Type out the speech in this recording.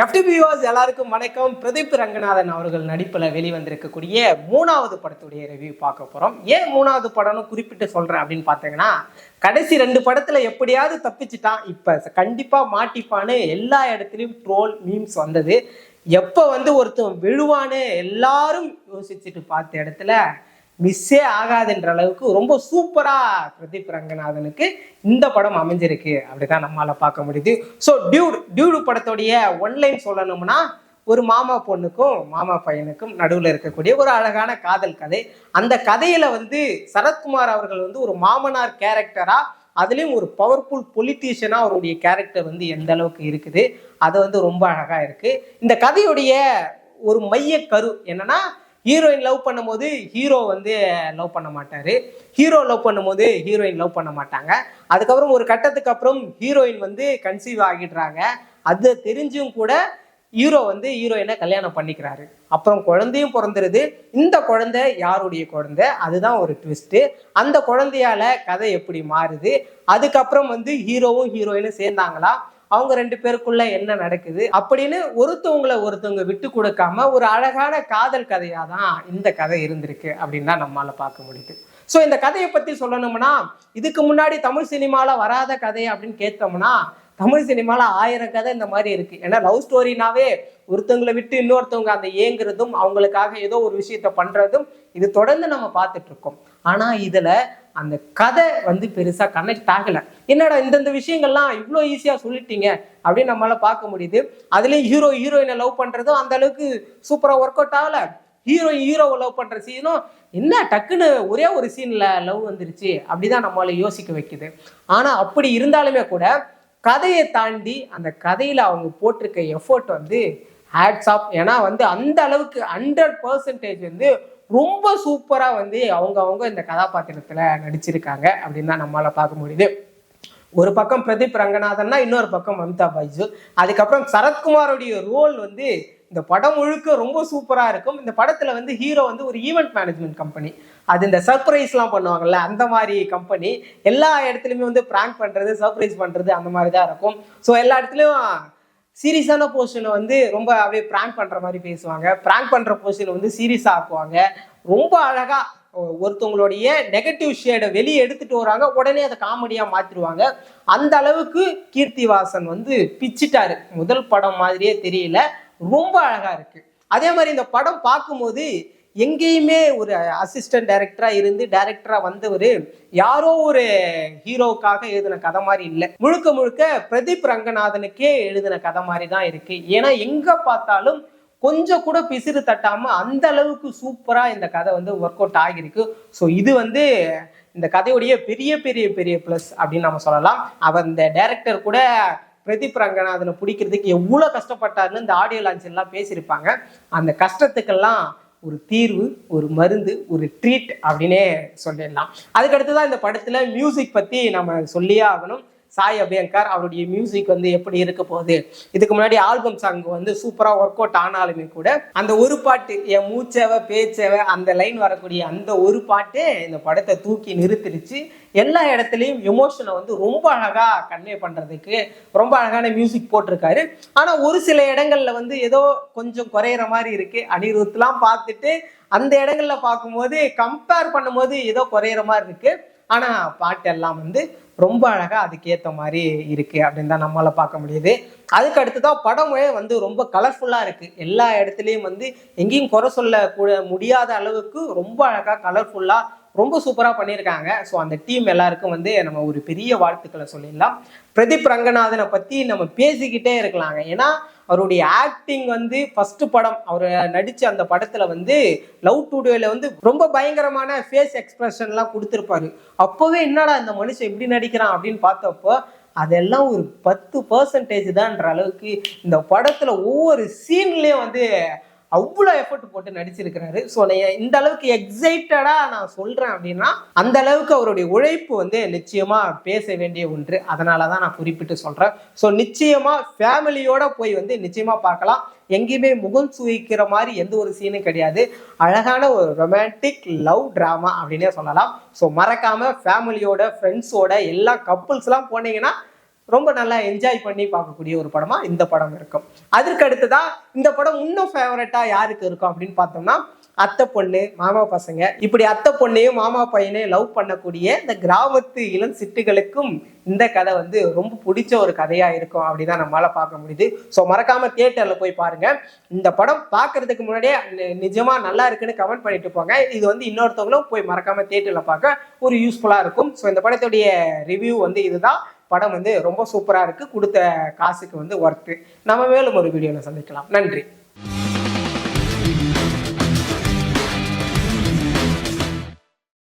எஃப்டிபியூஸ் எல்லாருக்கும் வணக்கம். பிரதீப் ரங்கநாதன் அவர்கள் நடிப்பில் வெளிவந்திருக்கக்கூடிய 3வது படத்துடைய ரிவ்யூ பார்க்க போகிறோம். ஏன் 3வது படம்னு குறிப்பிட்டு சொல்கிறேன் அப்படின்னு பார்த்தீங்கன்னா, கடைசி 2 படத்தில் எப்படியாவது தப்பிச்சுட்டான், இப்போ கண்டிப்பாக மாட்டிப்பான்னு எல்லா இடத்துலையும் ட்ரோல் மீம்ஸ் வந்தது. எப்போ ஒருத்தன் விழுவான்னு எல்லாரும் யோசிச்சுட்டு பார்த்த இடத்துல மிஸ்ஸே ஆகாதுன்ற அளவுக்கு ரொம்ப சூப்பரா பிரதீப் ரங்கநாதனுக்கு இந்த படம் அமைஞ்சிருக்கு அப்படிதான் நம்மளால பார்க்க முடியுது. ஸோ டியூடு படத்துடைய ஒன்லைன் சொல்லணும்னா, ஒரு மாமா பொண்ணுக்கும் மாமா பையனுக்கும் நடுவில் இருக்கக்கூடிய ஒரு அழகான காதல் கதை. அந்த கதையில சரத்குமார் அவர்கள் ஒரு மாமனார் கேரக்டரா, அதுலேயும் ஒரு பவர்ஃபுல் பொலிட்டீஷியனா அவருடைய கேரக்டர் எந்த அளவுக்கு இருக்குது, அது ரொம்ப அழகா இருக்கு. இந்த கதையுடைய ஒரு மைய கரு என்னன்னா, ஹீரோயின் லவ் பண்ணும்போது ஹீரோ லவ் பண்ண மாட்டாரு, ஹீரோ லவ் பண்ணும்போது ஹீரோயின் லவ் பண்ண மாட்டாங்க. அதுக்கப்புறம் ஒரு கட்டத்துக்கு அப்புறம் ஹீரோயின் கன்சீவ் ஆகிடுறாங்க. அது தெரிஞ்சும் கூட ஹீரோ ஹீரோயினை கல்யாணம் பண்ணிக்கிறாரு. அப்புறம் குழந்தையும் பிறந்துருது. இந்த குழந்தை யாருடைய குழந்தை, அதுதான் ஒரு ட்விஸ்ட். அந்த குழந்தையால கதை எப்படி மாறுது, அதுக்கப்புறம் ஹீரோவும் ஹீரோயினும் சேர்ந்தாங்களா, அவங்க 2 பேருக்குள்ள என்ன நடக்குது அப்படின்னு ஒருத்தவங்க விட்டு கொடுக்காம ஒரு அழகான காதல் கதையா தான் இந்த கதை இருந்திருக்கு அப்படின்னு தான் நம்மளால பார்க்க முடியுது. ஸோ இந்த கதையை பத்தி சொல்லணும்னா, இதுக்கு முன்னாடி தமிழ் சினிமால வராத கதை அப்படின்னு கேட்டோம்னா, தமிழ் சினிமால 1000 கதை இந்த மாதிரி இருக்கு. ஏன்னா லவ் ஸ்டோரினாவே ஒருத்தவங்களை விட்டு இன்னொருத்தவங்க அந்த ஏங்குறதும், அவங்களுக்காக ஏதோ ஒரு விஷயத்த பண்றதும், இது தொடர்ந்து நம்ம பார்த்துட்டு இருக்கோம். ஆனா இதுல அந்த கதை பெருசா கனெக்ட் ஆகல. என்னடா இந்தந்த விஷயங்கள்லாம் இவ்வளோ ஈஸியா சொல்லிட்டீங்க அப்படின்னு நம்மளால பார்க்க முடியுது. அதுலயும் ஹீரோயினை லவ் பண்றதும் அந்த அளவுக்கு சூப்பரா ஒர்க் அவுட் ஆகல. ஹீரோவை லவ் பண்ற சீனும் என்ன டக்குன்னு ஒரே ஒரு சீன்ல லவ் வந்துருச்சு அப்படிதான் நம்மளால யோசிக்க வைக்குது. ஆனா அப்படி இருந்தாலுமே கூட கதையை தாண்டி அந்த கதையில அவங்க போட்டிருக்க எஃபோர்ட் ஹேட்ஸ் ஆஃப். ஏன்னா அந்த அளவுக்கு 100% ரொம்ப சூப்பரா அவங்க இந்த கதாபாத்திரத்துல நடிச்சிருக்காங்க அப்படின்னு தான் நம்மளால பார்க்க முடியுது. ஒரு பக்கம் பிரதீப் ரங்கநாதன்னா, இன்னொரு பக்கம் மம்தா பைஜு. அதுக்கப்புறம் சரத்குமாரோடைய ரோல் இந்த படம் முழுக்க ரொம்ப சூப்பரா இருக்கும். இந்த படத்துல ஹீரோ ஒரு ஈவெண்ட் மேனேஜ்மெண்ட் கம்பெனி, அது இந்த சர்ப்ரைஸ்லாம் பண்ணுவாங்கல்ல அந்த மாதிரி கம்பெனி. எல்லா இடத்துலையுமே பிராங்க் பண்றது, சர்ப்ரைஸ் பண்றது அந்த மாதிரி தான் இருக்கும். ஸோ எல்லா இடத்துலையும் சீரியஸான போர்ஷனை ரொம்ப அப்படியே பிராங்க் பண்ற மாதிரி பேசுவாங்க, பிராங்க் பண்ற போர்ஷனை சீரியஸா ஆக்குவாங்க. ரொம்ப அழகா ஒருத்தவங்களுடைய நெகட்டிவ் ஷேடை வெளியே எடுத்துட்டு வராங்க, உடனே அதை காமெடியா மாத்திடுவாங்க. அந்த அளவுக்கு கீர்த்திவாசன் பிச்சிட்டாரு. முதல் படம் மாதிரியே தெரியல, ரொம்ப அழகா இருக்கு. அதே மாதிரி இந்த படம் பார்க்கும்போது எங்கேயுமே ஒரு அசிஸ்டன்ட் டைரக்டரா இருந்து டைரக்டரா வந்தவர் யாரோ ஒரு ஹீரோவுக்காக எழுதின கதை மாதிரி இல்லை. முழுக்க முழுக்க பிரதீப் ரங்கநாதனுக்கே எழுதின கதை மாதிரி தான் இருக்கு. ஏன்னா எங்க பார்த்தாலும் கொஞ்சம் கூட பிசிறு தட்டாம அந்த அளவுக்கு சூப்பரா இந்த கதை ஒர்க் அவுட் ஆகிருக்கு. ஸோ இது இந்த கதையுடைய பெரிய பெரிய பெரிய பிளஸ் அப்படின்னு நம்ம சொல்லலாம். அவர் இந்த டைரக்டர் கூட பிரதீப் ரங்கநாதனை பிடிக்கிறதுக்கு எவ்வளோ கஷ்டப்பட்டாருன்னு இந்த ஆடியோ லான்ச் எல்லாம் பேசியிருப்பாங்க. அந்த கஷ்டத்துக்கெல்லாம் ஒரு தீர்வு, ஒரு மருந்து, ஒரு ட்ரீட் அப்படின்னே சொல்லிடலாம். அதுக்கடுத்துதான் இந்த படத்துல மியூசிக் பத்தி நம்ம சொல்லியே ஆகணும். சாய் அபியங்கர் அவருடைய மியூசிக் எப்படி இருக்க போகுது. இதுக்கு முன்னாடி ஆல்பம் சாங் சூப்பரா ஒர்க் அவுட் ஆனாலுமே கூட அந்த ஒரு பாட்டு, என் மூச்சவை பேச்சவை அந்த லைன் வரக்கூடிய அந்த ஒரு பாட்டு இந்த படத்தை தூக்கி நிறுத்திடுச்சு. எல்லா இடத்துலையும் எமோஷனை ரொம்ப அழகா கன்வே பண்றதுக்கு ரொம்ப அழகான மியூசிக் போட்டிருக்காரு. ஆனா ஒரு சில இடங்கள்ல ஏதோ கொஞ்சம் குறையிற மாதிரி இருக்கு. அனிருத்லாம் பார்த்துட்டு அந்த இடங்கள்ல பார்க்கும்போது கம்பேர் பண்ணும்போது ஏதோ குறையிற மாதிரி இருக்கு. ஆனா பாட்டு எல்லாம் ரொம்ப அழகா அதுக்கேற்ற மாதிரி இருக்கு அப்படின்னு தான் நம்மளால பார்க்க முடியுது. அதுக்கு அடுத்துதான் படமே ரொம்ப கலர்ஃபுல்லா இருக்கு. எல்லா இடத்துலையும் எங்கேயும் குறை சொல்ல கூட முடியாத அளவுக்கு ரொம்ப அழகா கலர்ஃபுல்லா ரொம்ப சூப்பரா பண்ணியிருக்காங்க. ஸோ அந்த டீம் எல்லாருக்கும் நம்ம ஒரு பெரிய வாழ்த்துக்களை சொல்லிடலாம். பிரதீப் ரங்கநாதனை பத்தி நம்ம பேசிக்கிட்டே இருக்கலாங்க. ஏன்னா அவருடைய ஆக்டிங் ஃபர்ஸ்ட் படம் அவர் நடிச்ச அந்த படத்துல லவ் டுடேல ரொம்ப பயங்கரமான ஃபேஸ் எக்ஸ்பிரஷன்லாம் கொடுத்துருப்பாரு. அப்பவே என்னடா இந்த மனுஷன் எப்படி நடிக்கிறான் அப்படின்னு பார்த்தப்போ அதெல்லாம் ஒரு 10% தான்ன்ற அளவுக்கு இந்த படத்துல ஒவ்வொரு சீன்லயும் அவ்வளோ எஃபர்ட் போட்டு நடிச்சிருக்கிறாரு. ஸோ இந்த அளவுக்கு எக்ஸைட்டடா நான் சொல்றேன் அப்படின்னா அந்த அளவுக்கு அவருடைய உழைப்பு நிச்சயமா பேச வேண்டிய ஒன்று. அதனால தான் நான் குறிப்பிட்டு சொல்றேன். ஸோ நிச்சயமா ஃபேமிலியோட போய் நிச்சயமா பார்க்கலாம். எங்கேயுமே முகம் சுயிக்கிற மாதிரி எந்த ஒரு சீனும் கிடையாது. அழகான ஒரு ரொமான்டிக் லவ் டிராமா அப்படின்னே சொல்லலாம். ஸோ மறக்காம ஃபேமிலியோட, ஃப்ரெண்ட்ஸோட, எல்லா கப்புள்ஸ்லாம் போனீங்கன்னா ரொம்ப நல்லா என்ஜாய் பண்ணி பார்க்கக்கூடிய ஒரு படமா இந்த படம் இருக்கும். அதற்கு அடுத்துதான் இந்த படம் இன்னும் ஃபேவரட்டா யாருக்கு இருக்கும் அப்படின்னு பார்த்தோம்னா, அத்தை பொண்ணு மாமா பசங்க, இப்படி அத்தை பொண்ணையும் மாமா பையனையும் லவ் பண்ணக்கூடிய இந்த கிராமத்து இளம் சிட்டுகளுக்கும் இந்த கதை வந்து ரொம்ப பிடிச்ச ஒரு கதையா இருக்கும் அப்படிதான் நம்மளால பார்க்க முடியுது. ஸோ மறக்காம தியேட்டர்ல போய் பாருங்க. இந்த படம் பார்க்கறதுக்கு முன்னாடியே நிஜமா நல்லா இருக்குன்னு கமெண்ட் பண்ணிட்டு போங்க. இது வந்து இன்னொருத்தவங்களும் போய் மறக்காம தியேட்டர்ல பார்க்க ஒரு யூஸ்ஃபுல்லா இருக்கும். ஸோ இந்த படத்துடைய ரிவ்யூ வந்து இதுதான். படம் வந்து ரொம்ப சூப்பரா இருக்கு. கொடுத்த காசுக்கு வந்து ஒர்த்து. நம்ம மேலும் ஒரு வீடியோல சந்திக்கலாம். நன்றி.